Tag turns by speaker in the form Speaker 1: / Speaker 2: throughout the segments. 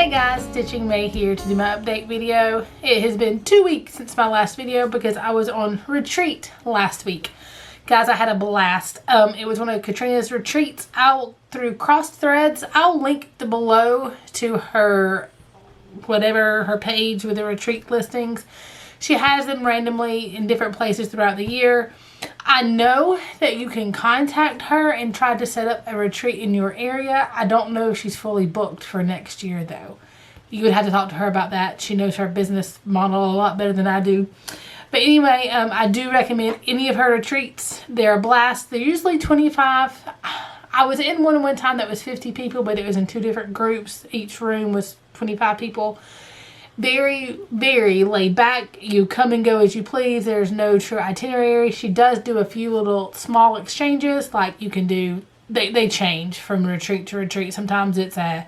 Speaker 1: Hey guys, Stitching May here to do my update video. It has been 2 weeks since my last video because I was on retreat last week. Guys, I had a blast. It was one of Katrina's retreats. Through cross threads, I'll link below to her, her page with the retreat listings. She has them randomly in different places throughout the year. I know that you can contact her and try to set up a retreat in your area. I don't know if she's fully booked for next year though. You would have to talk to her about that. She knows her business model a lot better than I do. But anyway, I do recommend any of her retreats. They're a blast. They're usually 25. I was in one time that was 50 people, but it was in 2 different groups. Each room was 25 people. Very, very laid back. You come and go as you please. There's no true itinerary. She does do a few little small exchanges, like you can do. They change from retreat to retreat. Sometimes it's like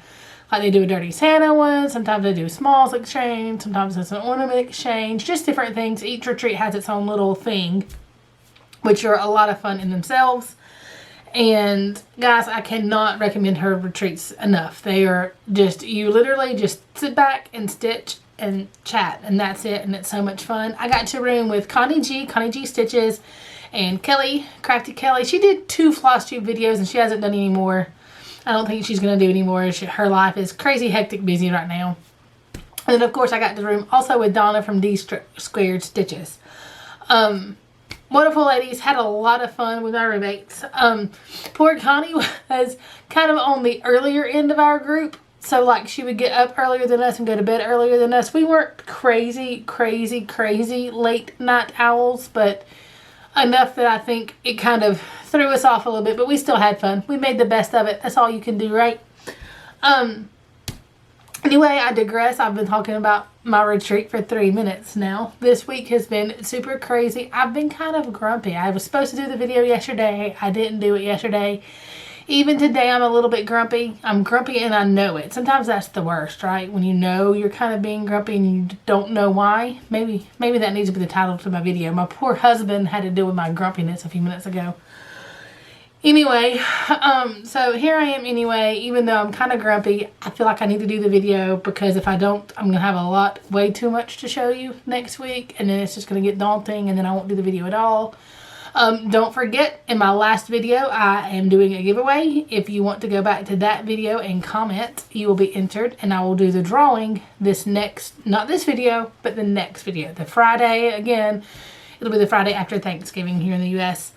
Speaker 1: they do a Dirty Santa one. Sometimes they do a smalls exchange. Sometimes it's an ornament exchange. Just different things. Each retreat has its own little thing, which are a lot of fun in themselves. And guys, I cannot recommend her retreats enough. They are just, you literally just sit back and stitch and chat, and that's it, and it's so much fun. I got to room with Connie Gee Stitches, and Kelly, Crafty Kelly. She did 2 Flosstube videos and she hasn't done any more. I don't think she's going to do any more. Her life is crazy hectic busy right now. And then of course I got to room also with Donna from D Squared Stitches. Wonderful ladies, had a lot of fun with our roommates. Poor Connie was kind of on the earlier end of our group. So like she would get up earlier than us and go to bed earlier than us. We weren't crazy late night owls, but enough that I think it kind of threw us off a little bit, but we still had fun. We made the best of it. That's all you can do, right? Anyway, I digress. I've been talking about my retreat for 3 minutes now. This week has been super crazy. I've been kind of grumpy. I was supposed to do the video yesterday. I didn't do it yesterday. Even today, I'm a little bit grumpy. I'm grumpy and I know it. Sometimes that's the worst, right? When you know you're kind of being grumpy and you don't know why. Maybe that needs to be the title to my video. My poor husband had to deal with my grumpiness a few minutes ago. Anyway, so here I am anyway. Even though I'm kind of grumpy, I feel like I need to do the video because if I don't, I'm going to have way too much to show you next week. And then it's just going to get daunting and then I won't do the video at all. Don't forget, in my last video, I am doing a giveaway. If you want to go back to that video and comment, you will be entered. And I will do the drawing not this video, but the next video. The Friday, again, it'll be the Friday after Thanksgiving here in the U.S.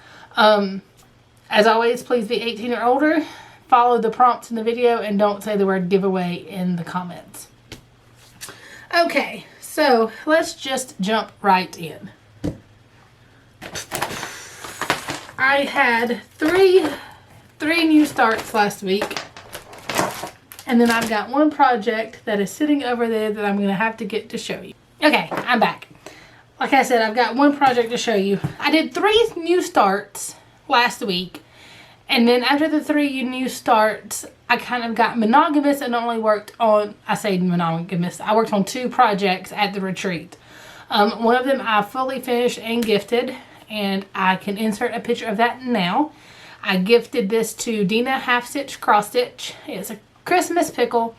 Speaker 1: As always, please be 18 or older. Follow the prompts in the video and don't say the word giveaway in the comments. Okay, so let's just jump right in. I had three new starts last week. And then I've got one project that is sitting over there that I'm going to have to get to show you. Okay, I'm back. Like I said, I've got one project to show you. I did 3 new starts last week. And then after the 3 new starts, I kind of got monogamous and only worked on, I say monogamous, I worked on 2 projects at the retreat. One of them I fully finished and gifted, and I can insert a picture of that now. I gifted this to Dina Half Stitch Cross Stitch. It's a Christmas pickle.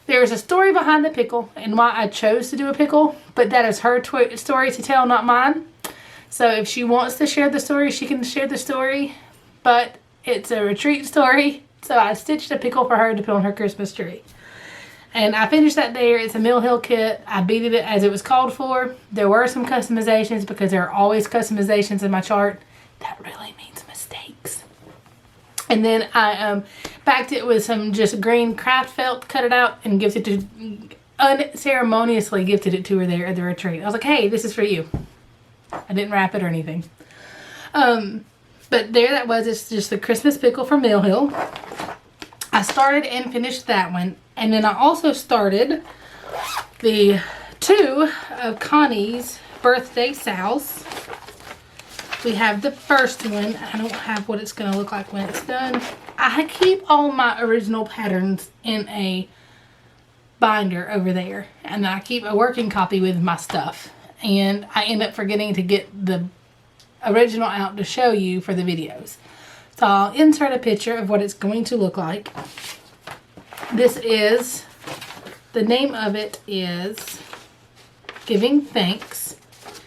Speaker 1: There's a story behind the pickle and why I chose to do a pickle, but that is her story to tell, not mine. So if she wants to share the story, she can share the story, but it's a retreat story. So I stitched a pickle for her to put on her Christmas tree. And I finished that there. It's a Mill Hill kit. I beaded it as it was called for. There were some customizations because there are always customizations in my chart. That really means mistakes. And then I backed it with some just green craft felt, cut it out, and unceremoniously gifted it to her there at the retreat. I was like, hey, this is for you. I didn't wrap it or anything. But there that was. It's just the Christmas pickle from Mill Hill. I started and finished that one. And then I also started the 2 of Connie's birthday sals. We have the first one. I don't have what it's going to look like when it's done. I keep all my original patterns in a binder over there. And I keep a working copy with my stuff. And I end up forgetting to get the original out to show you for the videos. So I'll insert a picture of what it's going to look like. This is The name of it is Giving Thanks.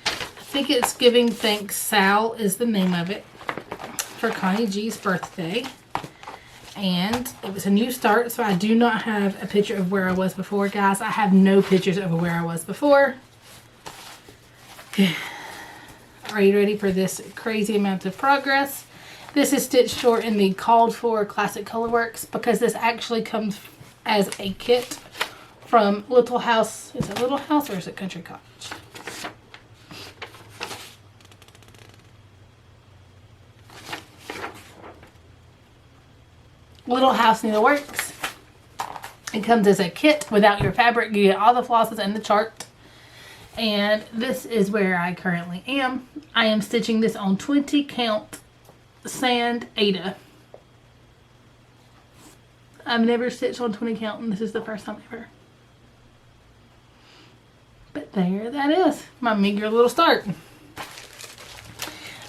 Speaker 1: I think it's Giving Thanks Sal is the name of it, for Connie Gee's birthday. And it was a new start, so I do not have a picture of where I was before, guys. I have no pictures of where I was before. Are you ready for this crazy amount of progress? This is stitched short in the called for Classic Colorworks because this actually comes as a kit from Little House. Is it Little House or is it Country Cottage? Little House Needleworks. It comes as a kit without your fabric. You get all the flosses and the chart. And this is where I currently am. I am stitching this on 20 count Sand Ada. I've never stitched on 20 count and this is the first time ever. But there that is. My meager little start.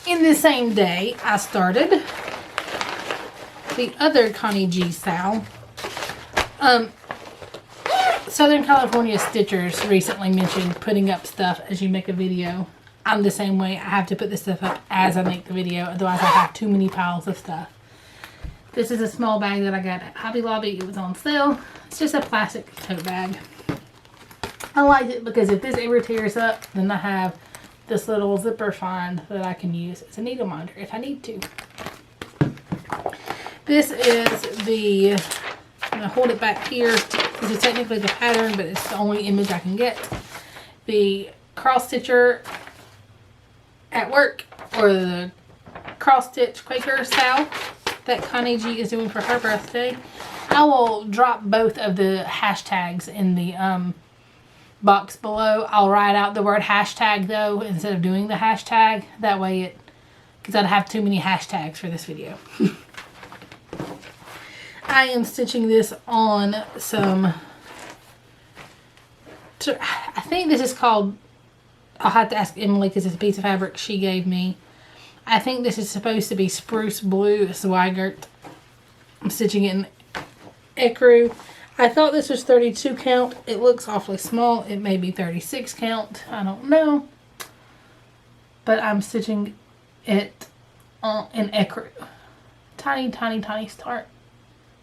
Speaker 1: In the same day, I started the other Connie Gee Sal. Southern California Stitchers recently mentioned putting up stuff as you make a video. I'm the same way. I have to put this stuff up as I make the video, otherwise I have too many piles of stuff. This is a small bag that I got at Hobby Lobby. It was on sale. It's just a plastic tote bag. I like it because if this ever tears up, then I have this little zipper find that I can use as a needle minder if I need to. This is the, I'm going to hold it back here. This is technically the pattern, but it's the only image I can get. The cross stitcher at work, or the cross stitch Quaker style that Connie Gee is doing for her birthday. I will drop both of the hashtags in the box below. I'll write out the word hashtag though instead of doing the hashtag. That way it, because I'd have too many hashtags for this video. I am stitching this on some, I think this is called, I'll have to ask Emily because it's a piece of fabric she gave me. I think this is supposed to be Spruce Blue Swigert. I'm stitching it in ecru. I thought this was 32 count. It looks awfully small. It may be 36 count. I don't know. But I'm stitching it in ecru. Tiny, tiny, tiny start.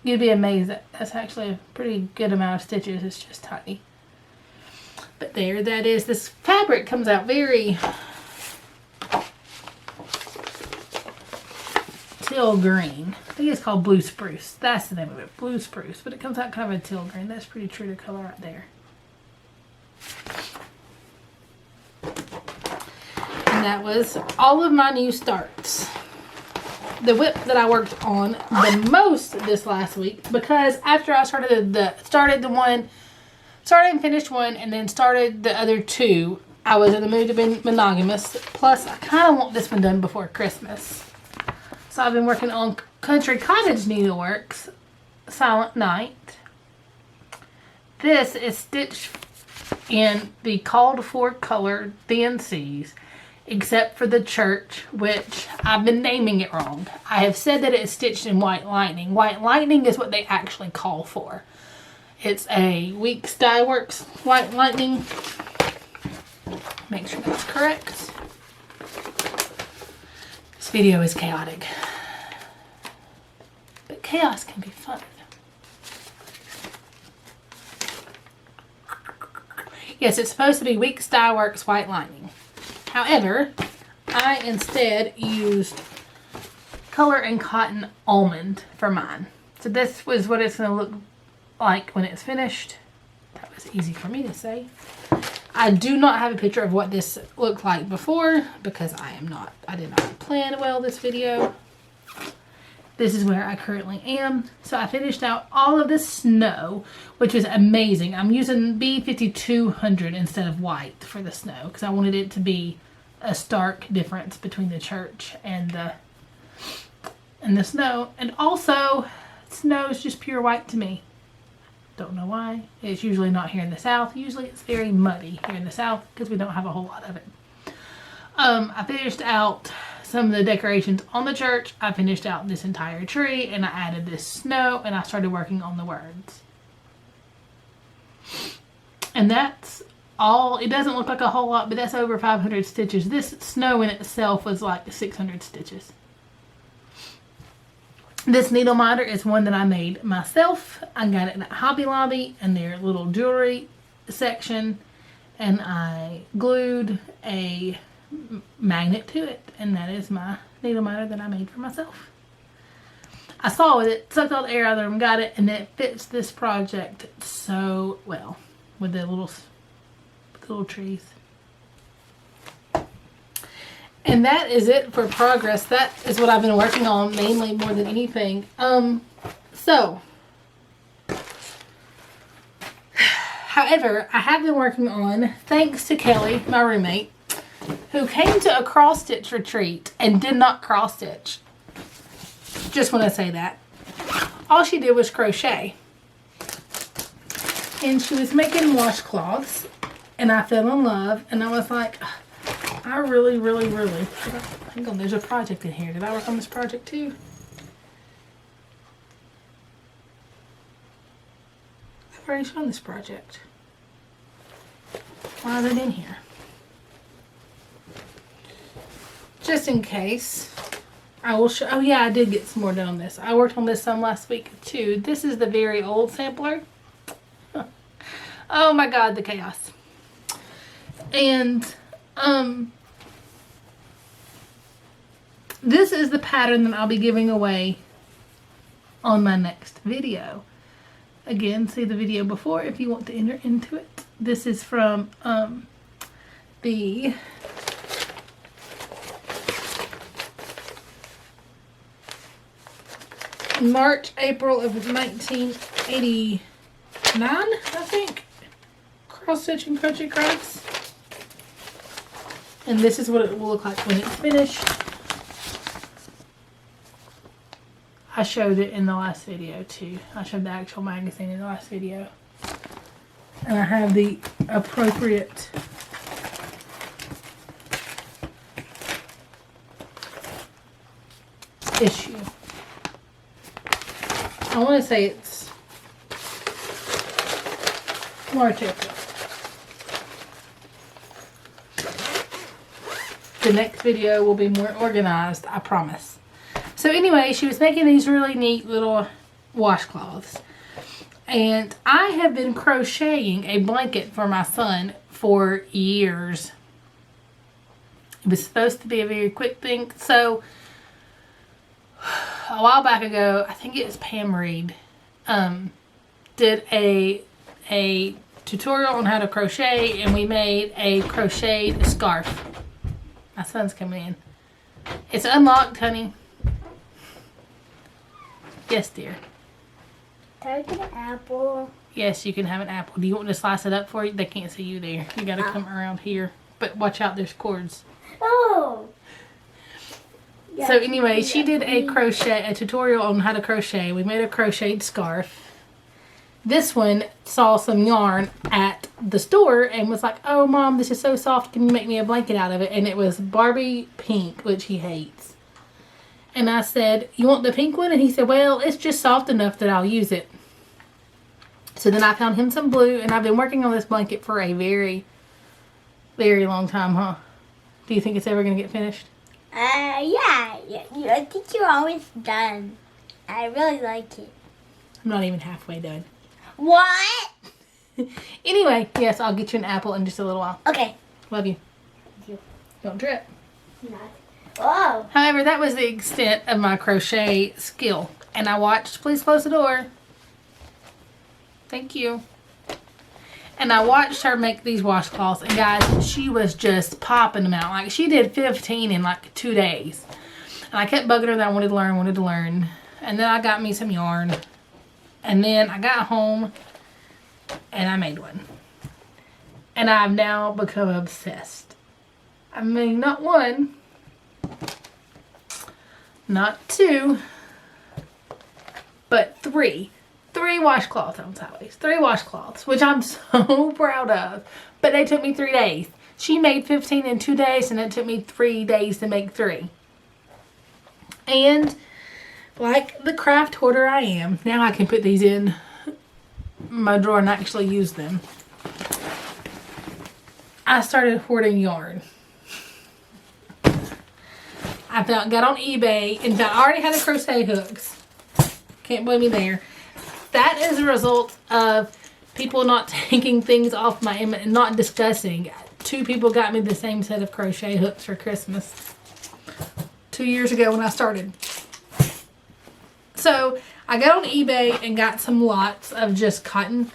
Speaker 1: You'd be amazed that that's actually a pretty good amount of stitches. It's just tiny. But there that is. This fabric comes out very teal green. I think it's called Blue Spruce. That's the name of it. Blue Spruce. But it comes out kind of a teal green. That's pretty true to color right there. And that was all of my new starts. The whip that I worked on the most this last week, because after I started and finished one and then started the other two, I was in the mood to be monogamous. Plus, I kind of want this one done before Christmas. So I've been working on Country Cottage Needleworks Silent Night. This is stitched in the called for color Thin C's, except for the church, which I've been naming it wrong. I have said that it's stitched in White Lightning. White Lightning is what they actually call for. It's a Weeks Dye Works White Lightning. Make sure that's correct. This video is chaotic. But chaos can be fun. Yes, it's supposed to be Weeks Dye Works White Lightning. However, I instead used Color and Cotton Almond for mine. So this was what it's going to look like when it's finished. That was easy for me to say. I do not have a picture of what this looked like before because I did not plan well this video. This is where I currently am. So I finished out all of this snow, which was amazing. I'm using B5200 instead of white for the snow because I wanted it to be a stark difference between the church and the snow. And also, snow is just pure white to me. Don't know why. It's usually not here in the South. Usually it's very muddy here in the South because we don't have a whole lot of it. I finished out some of the decorations on the church. I finished out this entire tree and I added this snow and I started working on the words. And that's all. It doesn't look like a whole lot, but that's over 500 stitches. This snow in itself was like 600 stitches. This needle minder is one that I made myself. I got it at Hobby Lobby in their little jewelry section, and I glued a magnet to it, and that is my needle minder that I made for myself. I saw it, sucked all the air out of them, got it, and it fits this project so well with the little trees. And that is it for progress. That is what I've been working on mainly more than anything. However, I have been working on, thanks to Kelly, my roommate, who came to a cross stitch retreat and did not cross stitch. Just want to say that. All she did was crochet. And she was making washcloths, and I fell in love, and I was like, I really, hang on, there's a project in here. Did I work on this project too? I've already shown this project. Why is it in here? Just in case, I will show. Oh yeah, I did get some more done on this. I worked on this some last week too. This is the very old sampler. Oh my god, the chaos. And this is the pattern that I'll be giving away on my next video. Again, see the video before if you want to enter into it. This is from the March, April of 1989, I think. Cross Stitch and Crochet Crafts. And this is what it will look like when it's finished. I showed it in the last video too. I showed the actual magazine in the last video. And I have the appropriate issue. I want to say it's March, April. The next video will be more organized, I promise. So anyway, she was making these really neat little washcloths. And I have been crocheting a blanket for my son for years. It was supposed to be a very quick thing. So a while back ago, I think it was Pam Reed, did a tutorial on how to crochet, and we made a crocheted scarf. My son's coming in. It's unlocked, honey. Yes, dear.
Speaker 2: Can I get an apple?
Speaker 1: Yes, you can have an apple. Do you want me to slice it up for you? They can't see you there. You gotta come around here. But watch out, there's cords.
Speaker 2: Oh! Yeah,
Speaker 1: so anyway, she did a tutorial on how to crochet. We made a crocheted scarf. This one saw some yarn at the store and was like, oh mom, this is so soft, can you make me a blanket out of it? And it was Barbie pink, which he hates. And I said, you want the pink one? And he said, well, it's just soft enough that I'll use it. So then I found him some blue, and I've been working on this blanket for a very, very long time, huh? Do you think it's ever going to get finished?
Speaker 2: Yeah. I think you're always done. I really like it.
Speaker 1: I'm not even halfway done.
Speaker 2: What?
Speaker 1: Anyway, yes, I'll get you an apple in just a little while.
Speaker 2: Okay.
Speaker 1: Love you.
Speaker 2: Thank you.
Speaker 1: Don't trip.
Speaker 2: Not. Oh.
Speaker 1: However, that was the extent of my crochet skill. And I watched, please close the door. Thank you. And I watched her make these washcloths. And guys, she was just popping them out. Like, she did 15 in like 2 days. And I kept bugging her that I wanted to learn. And then I got me some yarn. And then I got home and I made one. And I've now become obsessed. I mean, not one, not two, but three. 3 washcloths on sideways. 3 washcloths, which I'm so proud of. But they took me 3 days. She made 15 in 2 days, and it took me 3 days to make 3. And like the craft hoarder I am, now I can put these in my drawer and actually use them. I started hoarding yarn. Got on eBay and I already had the crochet hooks. Can't blame me there. That is a result of people not taking things off my and not discussing. 2 people got me the same set of crochet hooks for Christmas 2 years ago when I started. So I got on eBay and got some lots of just cotton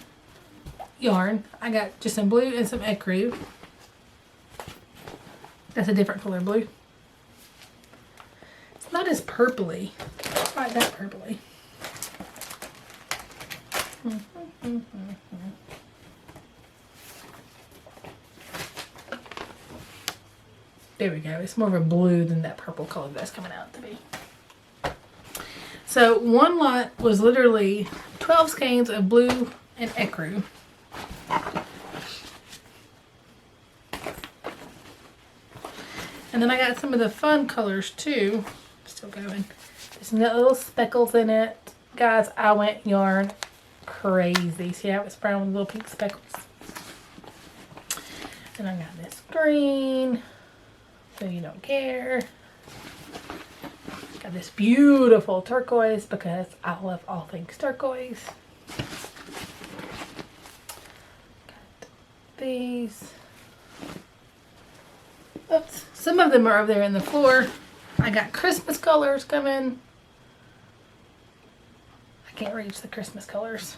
Speaker 1: yarn. I got just some blue and some ecru. That's a different color blue. It's not as purpley. It's not that purpley. There we go. It's more of a blue than that purple color that's coming out to be. So one lot was literally 12 skeins of blue and ecru. And then I got some of the fun colors too. Still going. There's little speckles in it. Guys, I went yarn crazy. See how it's brown with little pink speckles? And I got this green. So you don't care. Got this beautiful turquoise because I love all things turquoise. Got these. Oops. Some of them are over there in the floor. I got Christmas colors coming. I can't reach the Christmas colors.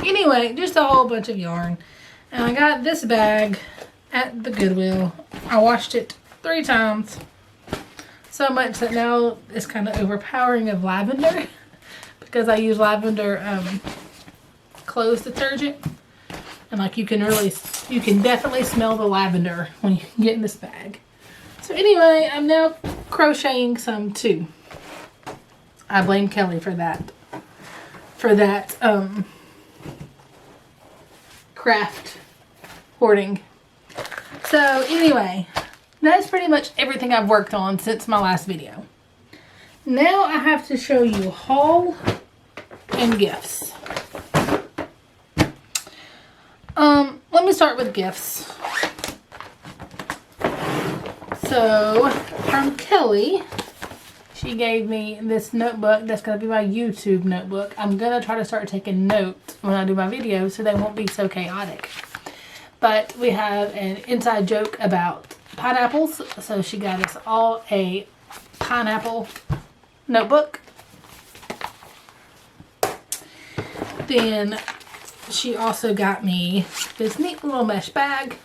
Speaker 1: Anyway, just a whole bunch of yarn. And I got this bag at the Goodwill. I washed it 3 times. So much that now it's kind of overpowering of lavender. Because I use lavender clothes detergent. And like you can definitely smell the lavender when you get in this bag. So anyway, I'm now crocheting some too. I blame Kelly for that. Craft hoarding. So anyway, that's pretty much everything I've worked on since my last video. Now I have to show you haul and gifts. Let me start with gifts. So, from Kelly, she gave me this notebook that's going to be my YouTube notebook. I'm going to try to start taking notes when I do my videos so they won't be so chaotic. But we have an inside joke about pineapples. So she got us all a pineapple notebook. Then she also got me this neat little mesh bag,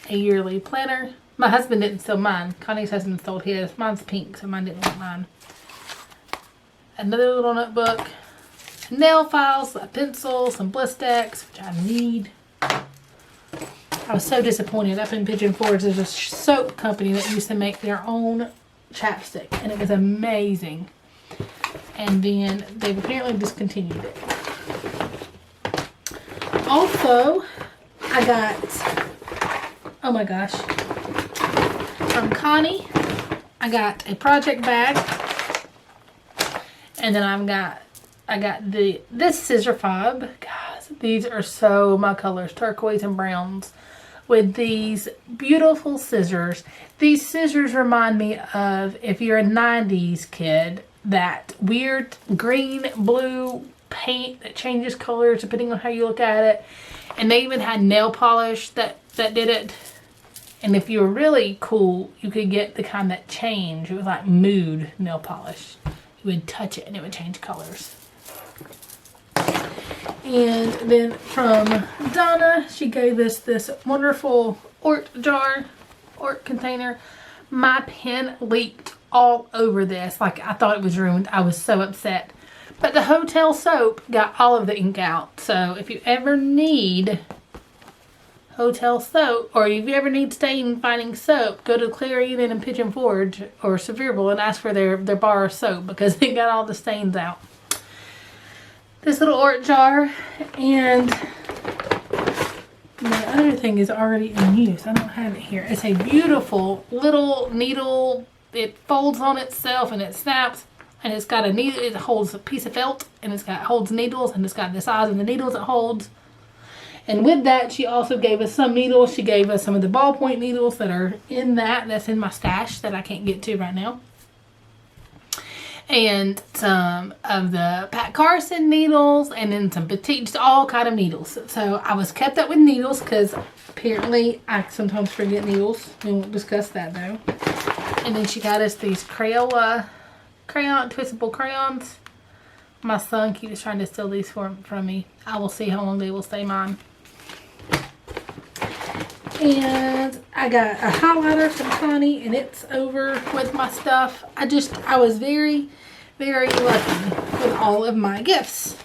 Speaker 1: a yearly planner. My husband didn't steal mine. Connie's husband stole his. Mine's pink, so mine didn't want mine. Another little notebook, nail files, a pencil, some Blistex, which I need. I was so disappointed. Up in Pigeon Forge, there's a soap company that used to make their own chapstick, and it was amazing. And then they've apparently discontinued it. Also, I got, oh my gosh, from Connie, I got a project bag, and then I got this scissor fob. Guys, these are so my colors, turquoise and browns, with these beautiful scissors. These scissors remind me of, if you're a 90s kid, that weird green, blue paint that changes colors depending on how you look at it. And they even had nail polish that did it. And if you were really cool, you could get the kind that changed. It was like mood nail polish. You would touch it and it would change colors. And then from Donna, she gave us this wonderful Ort jar, Ort container. My pen leaked all over this. Like, I thought it was ruined. I was so upset. But the hotel soap got all of the ink out. So if you ever need hotel soap, or if you ever need stain finding soap, go to Clear Eden and Pigeon Forge or Sevierville and ask for their bar of soap, because they got all the stains out. This little Ort jar, and the other thing is already in use. I don't have it here. It's a beautiful little needle. It folds on itself and it snaps. And it's got a needle, it holds a piece of felt, and holds needles, and it's got the size of the needles it holds. And with that, she also gave us some needles. She gave us some of the ballpoint needles that are in that's in my stash that I can't get to right now. And some of the Pat Carson needles, and then some petite, just all kind of needles. So I was kept up with needles because apparently I sometimes forget needles. We won't discuss that though. And then she got us these Crayola twistable crayons. My son keeps trying to steal these from me. I will see how long they will stay mine. And I got a highlighter from Connie, and it's over with my stuff. I was very, very lucky with all of my gifts.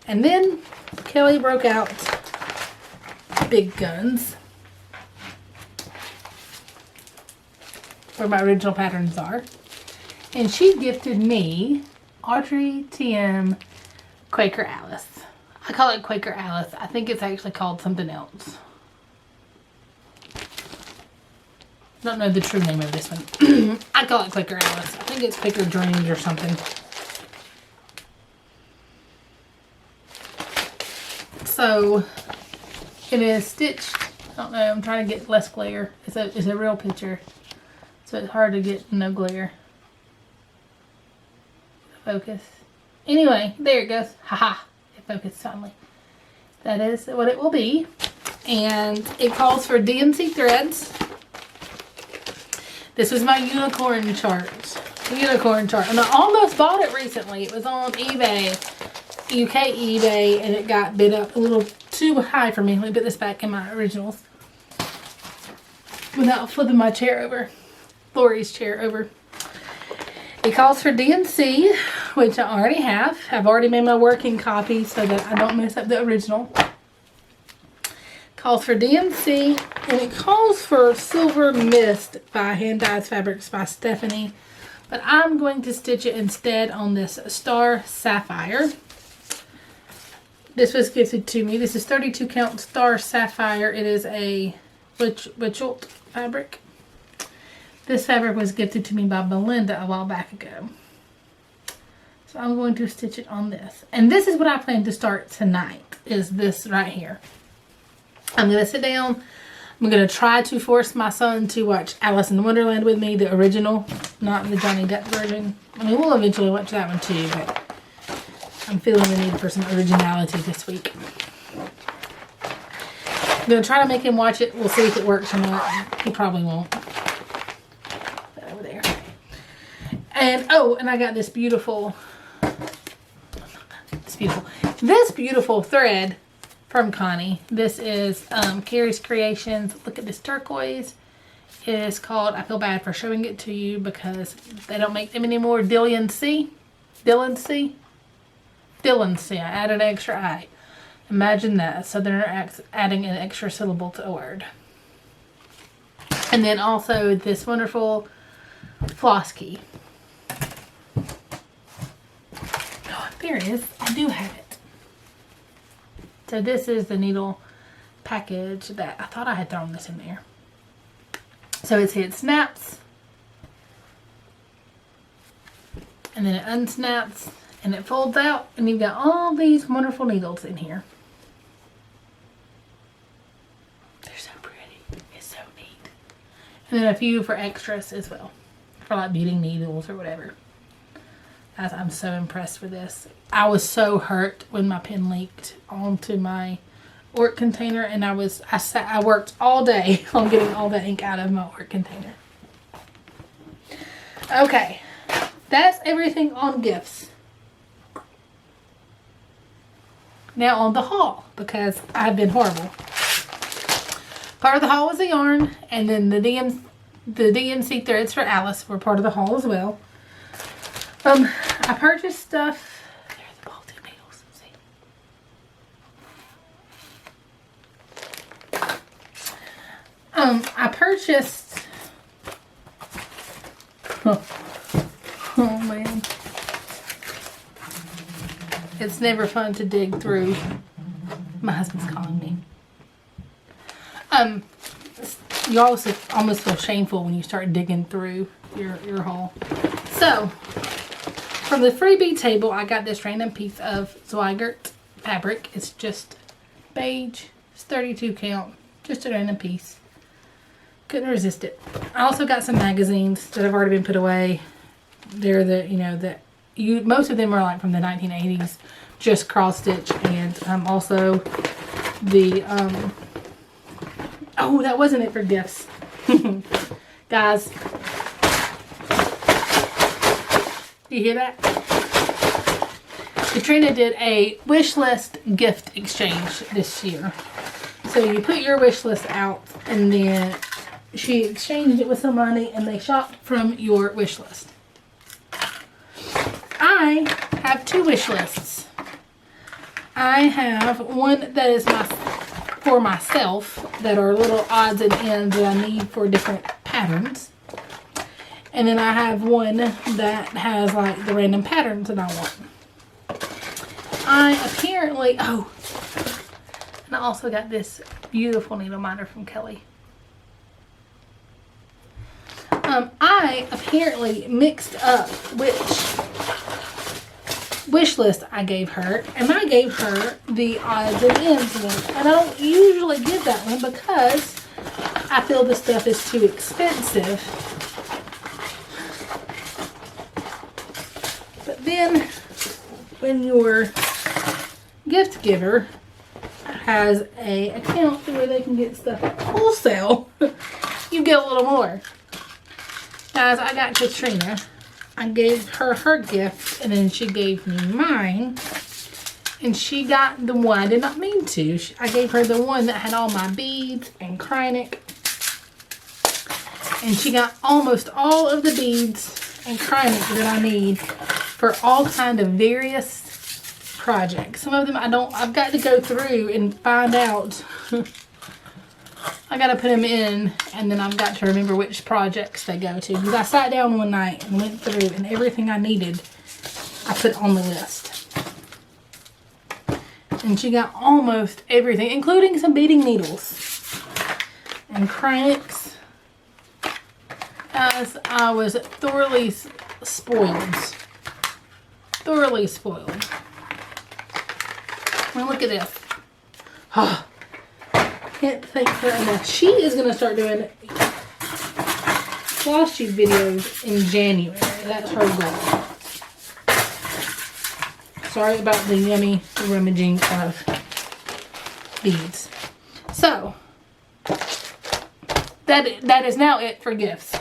Speaker 1: And then Kelly broke out big guns, where my original patterns are. And she gifted me Audrey TM Quaker Alice. I call it Quaker Alice. I think it's actually called something else. Don't know the true name of this one. I call it Quaker Alice. I think it's Quaker Dreams or something. So it is stitched. I don't know. I'm trying to get less glare. It's a real picture, so it's hard to get no glare. Focus. Anyway, there it goes. Haha. It focused finally. That is what it will be, and it calls for DMC threads. This was my unicorn chart. And I almost bought it recently. It was on eBay, UK eBay, and it got bid up a little too high for me. Let me put this back in my originals without flipping my chair over. Lori's chair over. It calls for DMC, which I already have. I've already made my working copy so that I don't mess up the original. Calls for DMC, and it calls for Silver Mist by Hand Dyed Fabrics by Stephanie. But I'm going to stitch it instead on this Star Sapphire. This was gifted to me. This is 32 count Star Sapphire. It is a Witchelt fabric. This fabric was gifted to me by Belinda a while back ago. So I'm going to stitch it on this. And this is what I plan to start tonight, is this right here. I'm going to sit down. I'm going to try to force my son to watch Alice in Wonderland with me, the original, not the Johnny Depp version. I mean, we'll eventually watch that one too, but I'm feeling the need for some originality this week. I'm going to try to make him watch it. We'll see if it works or not. He probably won't. Over there. And, oh, and I got this beautiful thread from Connie. This is Carrie's Creations. Look at this turquoise. It is called, I feel bad for showing it to you because they don't make them anymore, Dylan C. I added an extra I. Imagine that. So they're adding an extra syllable to a word. And then also this wonderful floss key. Oh, there it is. I do have it. So this is the needle package that I thought I had thrown this in there. So it snaps, and then it unsnaps, and it folds out, and you've got all these wonderful needles in here. They're so pretty. It's so neat. And then a few for extras as well, for like beading needles or whatever. I'm so impressed with this. I was so hurt when my pen leaked onto my work container, and I worked all day on getting all the ink out of my work container. Okay, that's everything on gifts. Now on the haul, because I've been horrible. Part of the haul was the yarn, and then the DMC threads for Alice were part of the haul as well. I purchased stuff. There's the ball tip needles. See. I purchased. Oh man, it's never fun to dig through. My husband's calling me. You also almost feel shameful when you start digging through your haul. So From the freebie table, I got this random piece of Zweigert fabric. It's just beige. It's 32 count. Just a random piece. Couldn't resist it. I also got some magazines that have already been put away. They're the, most of them are like from the 1980s. Just cross stitch, and also the, oh, that wasn't it for gifts. Guys, you hear that? Katrina did a wish list gift exchange this year. So you put your wish list out, and then she exchanged it with somebody, and they shopped from your wish list. I have two wish lists. I have one that is for myself, that are little odds and ends that I need for different patterns. And then I have one that has like the random patterns that I want. I apparently, oh, and I also got this beautiful needle minder from Kelly. I apparently mixed up which wish list I gave her, and I gave her the odds and ends one. And I don't usually give that one because I feel this stuff is too expensive. But then when your gift giver has a account where they can get stuff at wholesale, you get a little more. Guys, I got Katrina. I gave her her gift, and then she gave me mine. And she got the one I did not mean to. I gave her the one that had all my beads and Kreinik. And she got almost all of the beads and Kreinik that I need for all kind of various projects. Some of them I've got to go through and find out. I got to put them in, and then I've got to remember which projects they go to. Because I sat down one night and went through, and everything I needed, I put on the list. And she got almost everything, including some beading needles and Kreiniks. As I was thoroughly spoiled. Thoroughly spoiled. Now look at this. Oh, can't thank her enough. She is going to start doing Flosstube videos in January. That's her goal. Sorry about the yummy rummaging of beads. So, that is now it for gifts.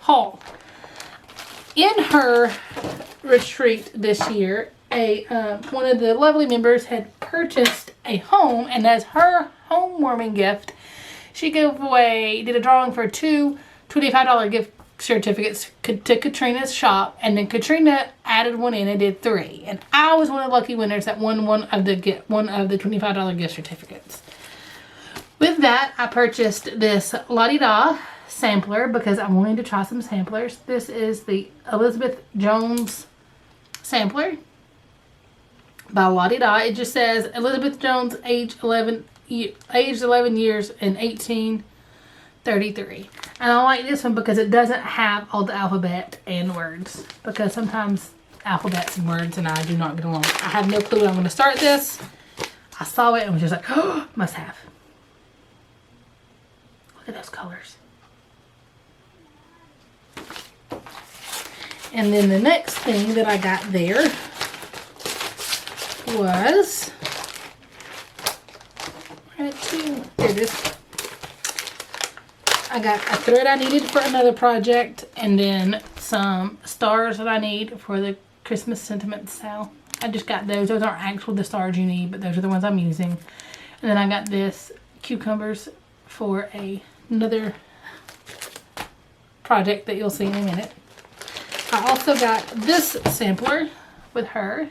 Speaker 1: Haul. In her retreat this year, one of the lovely members had purchased a home, and as her homewarming gift, she did a drawing for two $25 gift certificates to Katrina's shop, and then Katrina added one in and did 3. And I was one of the lucky winners that won one of the $25 gift certificates. With that, I purchased this La-Di-Da sampler because I wanted to try some samplers. This is the Elizabeth Jones sampler by La-Di-Da. It just says Elizabeth Jones, aged 11 years in 1833. And I like this one because it doesn't have all the alphabet and words, because sometimes alphabets and words and I do not get along. I have no clue when I'm going to start this. I saw it and was just like, oh, must have. Look at those colors. And then the next thing that I got there was, there it is. I got a thread I needed for another project, and then some stars that I need for the Christmas sentiment sale. I just got those. Those aren't actually the stars you need, but those are the ones I'm using. And then I got this cucumbers for another project that you'll see in a minute. I also got this sampler with her,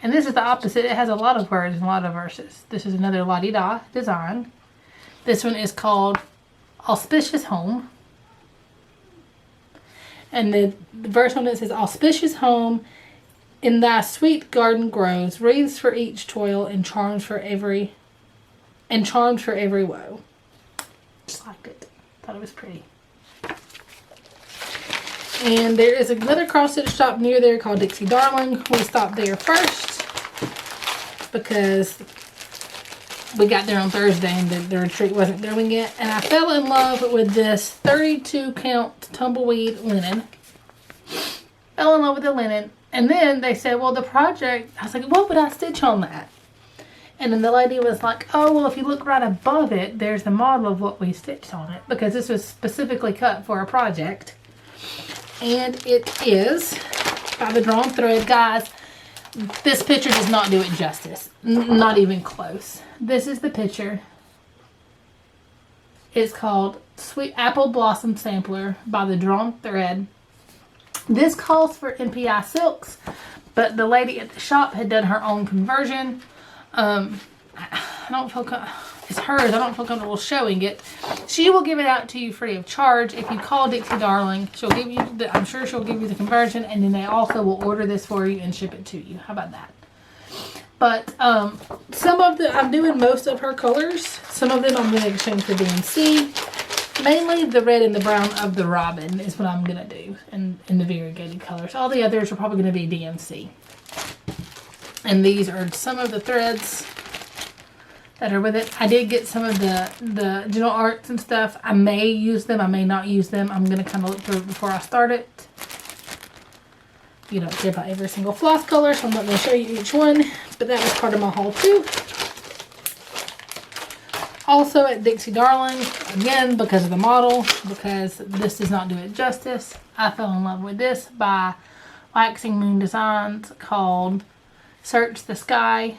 Speaker 1: and this is the opposite. It has a lot of words and a lot of verses. This is another La-Di-Da design. This one is called Auspicious Home. And the verse on it says, Auspicious home, in thy sweet garden grows, wreaths for each toil and charms for every woe. Just liked it. Thought it was pretty. And there is another cross stitch shop near there called Dixie Darling. We stopped there first because we got there on Thursday and the retreat wasn't going yet. And I fell in love with this 32 count tumbleweed linen. Fell in love with the linen. And then they said, well, the project, I was like, what would I stitch on that? And then the lady was like, oh, well, if you look right above it, there's the model of what we stitched on it. Because this was specifically cut for a project. And it is by the drawn thread. Guys, this picture does not do it justice. Not even close. This is the picture. It's called Sweet Apple Blossom Sampler by the Drawn Thread. This calls for NPI silks, but the lady at the shop had done her own conversion. I don't feel it's hers. I don't feel comfortable showing it. She will give it out to you free of charge if you call Dixie Darling. She'll give you the, I'm sure she'll give you the conversion, and then they also will order this for you and ship it to you. How about that? But some of the, I'm doing most of her colors. Some of them I'm going to exchange for DMC. Mainly the red and the brown of the robin is what I'm going to do in the variegated colors. All the others are probably going to be DMC. And these are some of the threads that are with it. I did get some of the general arts and stuff. I may use them. I may not use them. I'm going to kind of look through it before I start it. You don't care about every single floss color, so I'm not going to show you each one. But that was part of my haul too. Also at Dixie Darling, again, because of the model, because this does not do it justice, I fell in love with this by Waxing Moon Designs called Search the Sky.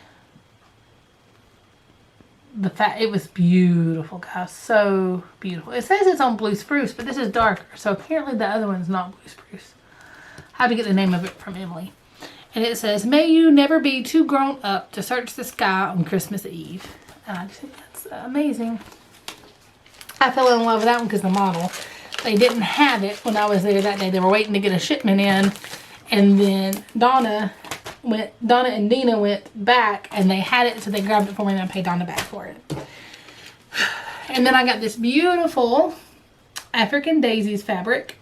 Speaker 1: It was beautiful, guys. So beautiful. It says it's on blue spruce, but this is darker. So apparently the other one's not blue spruce. I have to get the name of it from Emily. And it says, may you never be too grown up to search the sky on Christmas Eve. And I just think that's amazing. I fell in love with that one because the model. They didn't have it when I was there that day. They were waiting to get a shipment in. And then Donna and Dina went back and they had it, so they grabbed it for me and I paid Donna back for it. And then I got this beautiful African Daisies fabric.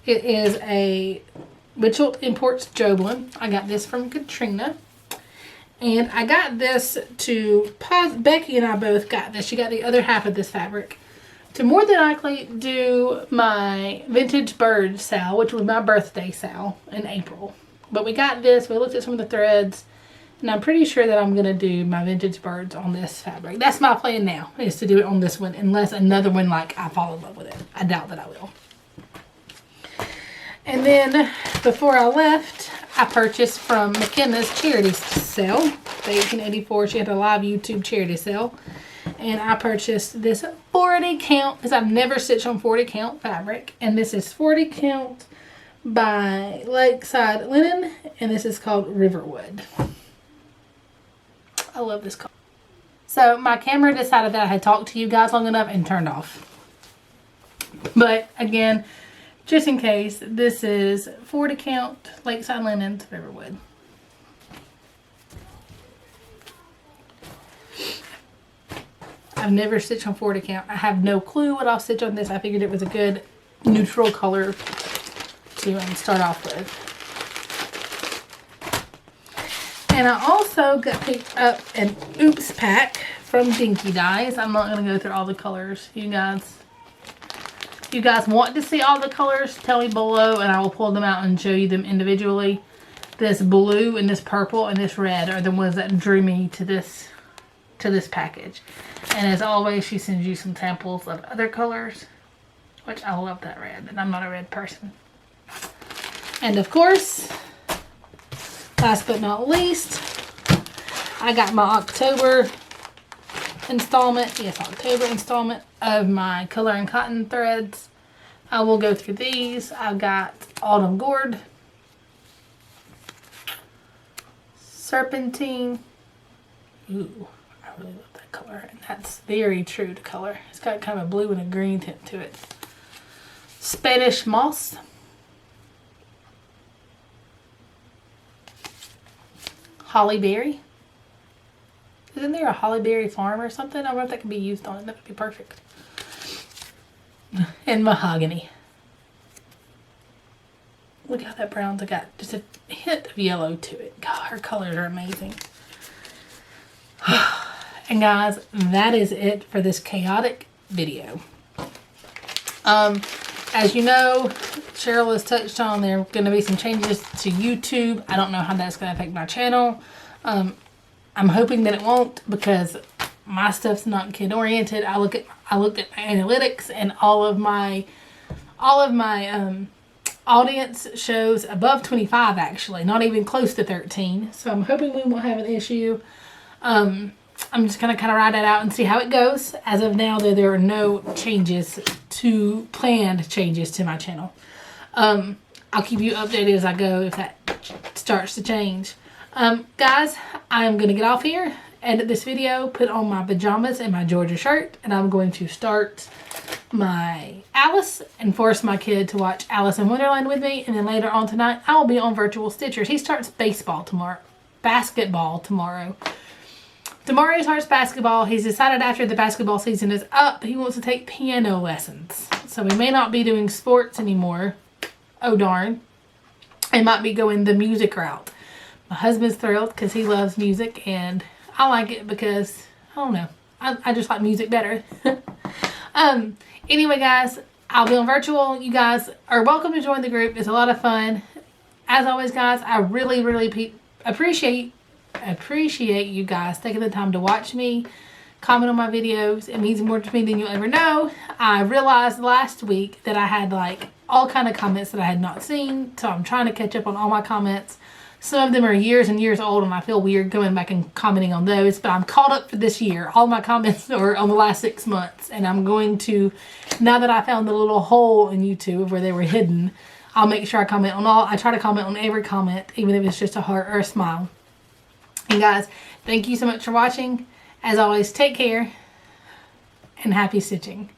Speaker 1: It is a Mitchell Imports Joblin. I got this from Katrina. And I got this to, Becky and I both got this. She got the other half of this fabric to more than likely do my vintage bird sale, which was my birthday sale in April. But we got this, we looked at some of the threads, and I'm pretty sure that I'm going to do my vintage birds on this fabric. That's my plan now, is to do it on this one, unless another one, like, I fall in love with it. I doubt that I will. And then, before I left, I purchased from McKenna's charity sale. The 1884, she had a live YouTube charity sale. And I purchased this 40 count, because I've never stitched on 40 count fabric. And this is 40 count by Lakeside Linen, and this is called Riverwood. I love this color. So my camera decided that I had talked to you guys long enough and turned off. But again, just in case, this is 40 count Lakeside Linens Riverwood. I've never stitched on 40 count. I have no clue what I'll stitch on this. I figured it was a good neutral color to start off with. And I also got picked up an Oops pack from Dinky Dyes. I'm not going to go through all the colors. You guys want to see all the colors, tell me below and I will pull them out and show you them individually. This blue and this purple and this red are the ones that drew me to this package. And as always, she sends you some samples of other colors, which I love that red, and I'm not a red person. And of course, last but not least, I got my October installment. Yes, October installment of my Color and Cotton threads. I will go through these. I've got Autumn Gourd, Serpentine. Ooh, I really love that color. And that's very true to color. It's got kind of a blue and a green tint to it. Spanish Moss. Holly Berry. Isn't there a Holly Berry farm or something? I wonder if that could be used on it. That would be perfect. And Mahogany. Look how that brown's got just a hint of yellow to it. God, her colors are amazing. And guys, that is it for this chaotic video. As you know, Cheryl has touched on there are going to be some changes to YouTube. I don't know how that's going to affect my channel. I'm hoping that it won't, because my stuff's not kid oriented. I looked at my analytics, and all of my audience shows above 25, actually, not even close to 13. So I'm hoping we won't have an issue. I'm just going to kind of ride that out and see how it goes. As of now, though, there are no planned changes to my channel. I'll keep you updated as I go if that starts to change. Guys, I'm going to get off here, edit this video, put on my pajamas and my Georgia shirt, and I'm going to start my Alice and force my kid to watch Alice in Wonderland with me. And then later on tonight, I will be on Virtual Stitchers. He starts basketball tomorrow. Tomorrow starts basketball. He's decided after the basketball season is up, he wants to take piano lessons. So we may not be doing sports anymore. Oh darn. I might be going the music route. My husband's thrilled because he loves music, and I like it because, I don't know, I just like music better. Anyway, guys, I'll be on virtual. You guys are welcome to join the group. It's a lot of fun. As always, guys, I really, really appreciate you guys taking the time to watch me, comment on my videos. It means more to me than you'll ever know. I realized last week that I had like all kind of comments that I had not seen, so I'm trying to catch up on all my comments. Some of them are years and years old, and I feel weird going back and commenting on those, but I'm caught up for this year. All my comments are on the last 6 months, and I'm going to, now that I found the little hole in YouTube where they were hidden, I'll make sure I comment on all. I try to comment on every comment, even if it's just a heart or a smile. And guys, thank you so much for watching. As always, take care and happy stitching.